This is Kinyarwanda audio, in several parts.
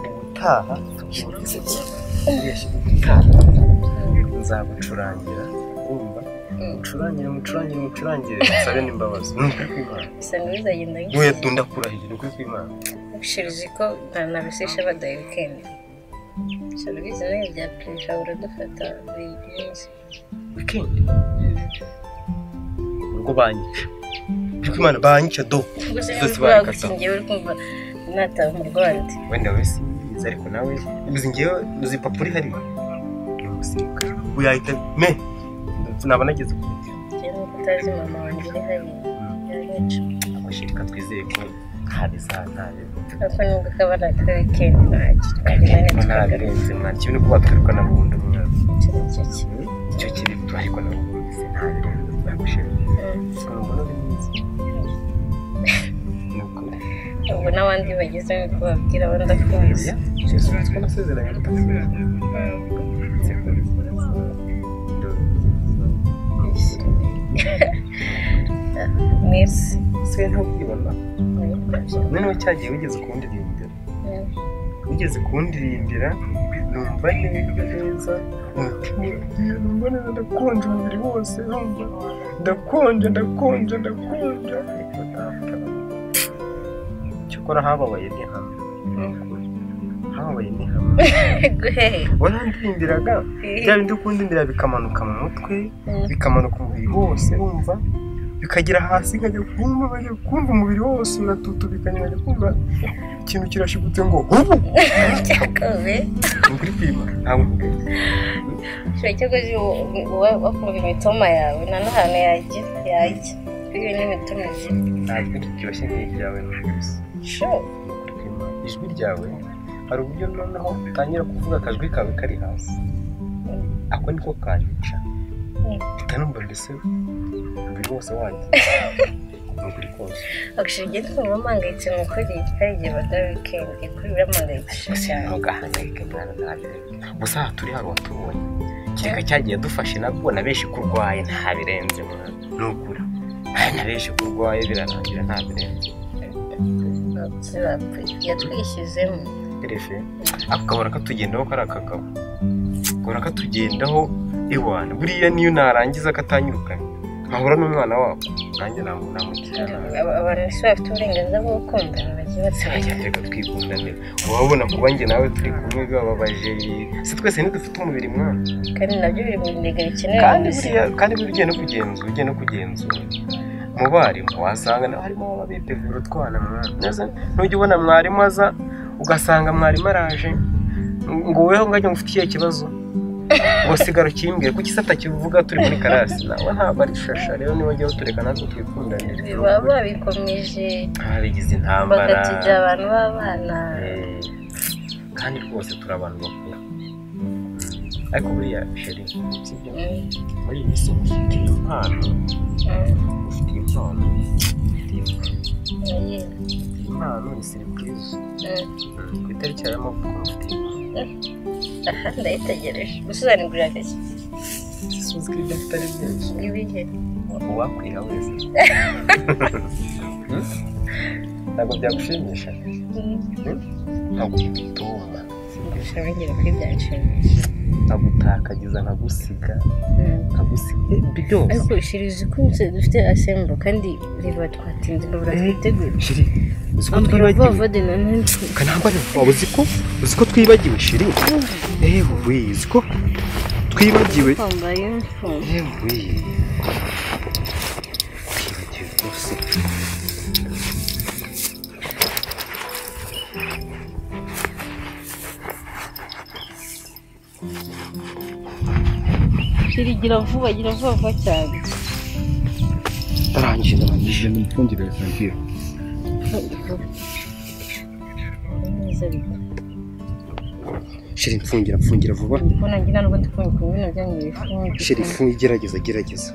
ubutaha nzagucurangira urumva mucurangire sabe n'imbabazi n'ukuri kw'Imana usanga bizagenda we ndakurahiye n'ukuri kw'Imana ushirize ko nabisesha badaye weekend cyane bizana bya pressure uradufata biyinze weekend urwo banyica kw'Imana banyica do zose barikata ngewe kumva nata mu Rwanda wenda wese ariko nawe uzi ngewe uzi papuri hari uyahita me naba nageze ku cyane kutazi mama wanjye hari yaje amashirika twizeye ko habiza nabe ako nubwo kabara ka weekend ntabirenze mwana kimwe kuba twirukana burundu mwana icyo kiri ariko nabo bose ntabirenze bagushira ubu n'abandi bageze ko babwira abandi afunze ko nasezeranye merci se ntukibona none cyagiye wigeze kundirimbira numva neza numva neza ndakonje umubiri wose ndakonje cyokora hababaye ni hamwe warandirimbiraga bya bindi ukundindira bikamanuka mu mutwe bikamanuka umubiri wose wumva bikagera hasi nkajya kumva umubiri wose uratutubikanye nkajya kumva ikintu kirashibutse ngo ubu cyakawe nguri kwima ntabwo cyakoze wakumva imitoma yawe nanahantu yajya iyo ni imitoma ntabwo kiryoshye nk'ibyawe n'ubusa ijwi ryawe hari uburyo noneho utangira kuvuga akajwi kawe kari hasi ako niko kanyica bitanumva mbese umubiri wose wagiye nukuri kose akushingiye twumva mpangayitse nukuri hari igihe badara weekend kuri biramangayikisha cyane ntugahangayike mwana ntabire gusa aha turi hari uwatubonye kereka cyagiye dufashe nabwo na benshi kurwaye ntabirenze mwana nukuri na benshi kurwaye birarangira ntabirenze yatwishyizemo refe ako kabura katugendaho kari akagabo kabura katugendaho iwana buriya niyo narangiza katanyirukanye nkahura n'umwana wabo nanjye namugira abantu se bafite uburenganzira bwo gukundana bagiye batsinda twikundane wabona kuba njye nawe turi kumwe bibabaje se twese ntidufite umubiri mwana kandi nabyo biri mu ntego bikenewe kandi ugiye no kugenzura mu barimu wasanga nawe harimo ababitegura utwana mwana ntujya ubona mwarimu aza ugasanga mwarimu araje ngo weho ngajya ngo ufite ikihe kibazo ngo sigara ukimbwire kuki se atakivuga turi muri karasi nawe ntabwo ari shasha rero niba ngewe tureka natwe twikundanire baba babikomeje babigize intambara bagatijya abantu b'abana kandi rwose turi abantu bakuru ariko buriya sheri sibyo muri iyi minsi ufite impano impano ni serivisi ku itariki y'amavuko ufite aha ndayitegereje gusobanurira gake suzi ko ibyo atari byinshi ibihe uwakwiha wese ntabwo byagushimisha ntabwo bituma singushobora kuri byanshimisha nkagutakagiza nkagusiga byose ariko shirizi ukunze dufite asembo kandi reba twatinze ngo twiteguye shiri uziko twibagiwe kanambare waba uzi ko twibagiwe shiri we uzi ko twibagiwe twambaye uniform we twibagiwe rwose gira vuba cyane arangije n'umufungire santiyo shiri mfungira vuba mbona ngira nubwo tukunye ku bintu byanyu bifunze shiri gerageza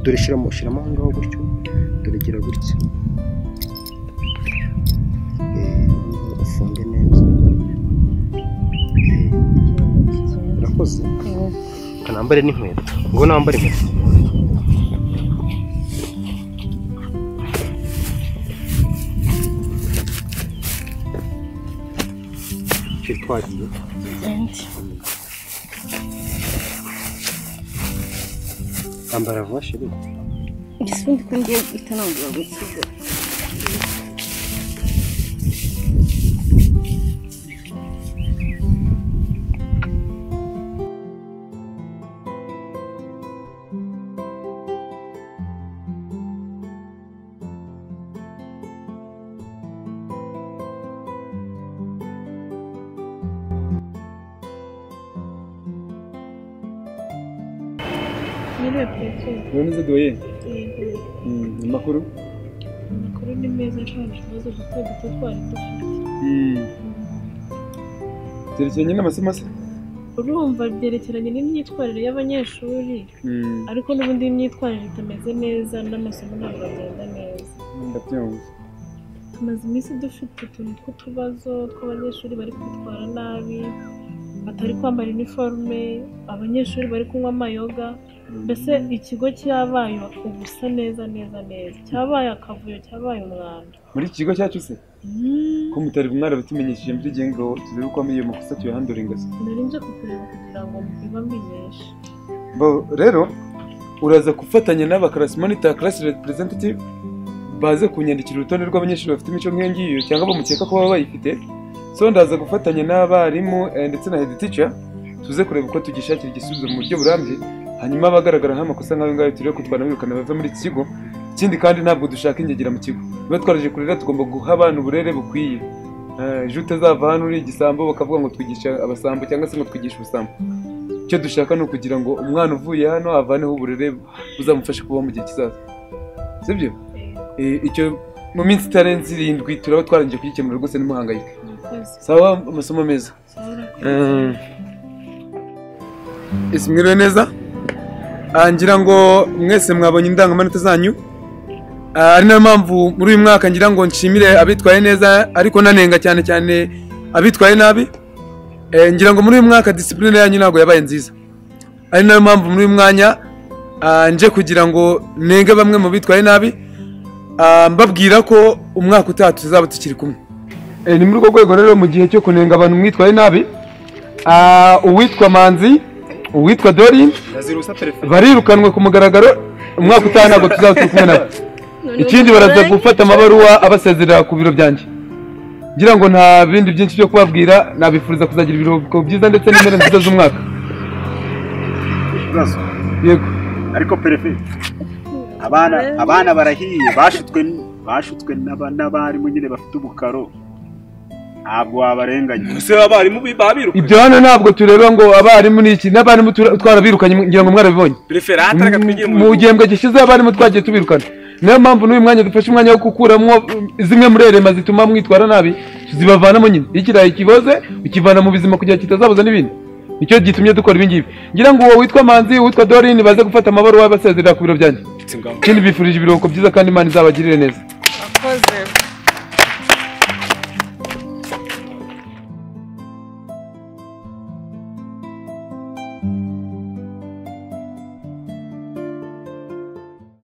dore shiramo aho ngaho gutyo dore gira gutya ufunge neza urakoze kanambare n'inkweto ngo nambare inkweto cyo twagiye ambara vuba sheri igisundi ko ngiye guhita nongera gukiga None doye amakuru ni meza cyane ikibazo duto twari dufite byerekeranye n'amasomo se urumva byerekeranye n'imyitwarire y'abanyeshuri ariko n'ubundi imyitwarire itameze neza n'amasomo ntabwo agenda neza ndabyumva tumaze iminsi dufite utuntu tw'utubazo tw'abanyeshuri bari kwitwara nabi batari kwambara iniforume abanyeshuri bari kunywa amayoga mbese ikigo cyabaye ubusa neza cyabaye akavuyo cyabaye umwanda muri iki kigo cyacu se ko mutari mwarabitumenyesheje muri gihe ngo tuzere uko iyo makosa tuyahanduringa se nari nje kukureba kugira ngo mbibamenyeshe rero uraza gufatanya n'aba class monitor class representative baze kunyandikira urutonde rw'abanyeshuri bafite imico nk'iyo ngiyo cyangwa bamukeka ko baba bayifite so ndaza gufatanya n'abarimu ndetse na head teacher tuze kureba uko tugishakira igisubizo mu buryo burambye hanyuma abagaragara nk'amakosa nk'ayo ngayo turiho kutwana birukana bava muri iki kigo ikindi kandi ntabwo dushaka ingegera mu kigo niba twaraje kurera tugomba guha abana uburere bukwiye ejo utazava hano uri igisambo bakavuga ngo twigisha abasambo cyangwa se ngo twigisha ubusambo icyo dushaka ni ukugira ngo umwana uvuye hano avaneho uburere buzamufashe kubaho mu gihe kizaza sibyo icyo mu minsi itarenze 7 turaba twarangije kugikemura rwose ntimuhangayike sawa amasomo meza mwiriwe neza ngira ngo mwese mwabonye indangamanota zanyu ari nayo mpamvu muri uyu mwaka ngira ngo nshimire abitwaye neza ariko nanenga cyane abitwaye nabi ngira ngo muri uyu mwaka discipline yanyu ntabwo yabaye nziza ari nayo mpamvu muri uyu mwanya nje kugira ngo nenge bamwe mu bitwaye nabi mbabwira ko umwaka utaha tuzaba tukiri kumwe ni muri urwo rwego rero mu gihe cyo kunenga abantu mwitwaye nabi uwitwa Manzi uwitwa Dori barirukanwe ku mugaragaro umwaka utaha ntabwo tuzaba turi kumwe nabo ikindi baraza gufata amabaruwa abasezerera ku biro byanjye ngira ngo nta bindi byinshi byo kubabwira nabifuriza kuzagira ibiruhuko byiza ndetse n'impera nziza z'umwaka yego ariko perefe abana barahiye bashutswe n'abarimu nyine bafite ubukaro ntabwo wabarenganya ese abarimu babiruka ibyo hano ntabwo tureba ngo abarimu niki n'abarimu twarabirukanye ngira ngo mwarabibonye mu gihembwe gishize abarimu twagiye tubirukana niyo mpamvu n'uyu mwanya dufashe umwanya wo gukuramo zimwe muri erema zituma mwitwara nabi tuzibavanamo nyine ikirayi kiboze ukivana mu bizima kugira kitazabuza n'ibindi nicyo gitumye dukora ibi ngibi ngira ngo uwo witwa Manzi uwitwa Dorine baze gufata amabaruwa basezerera ku biro byanjye ikindi bifurije ibiruhuko byiza kandi Imana izabagirire neza.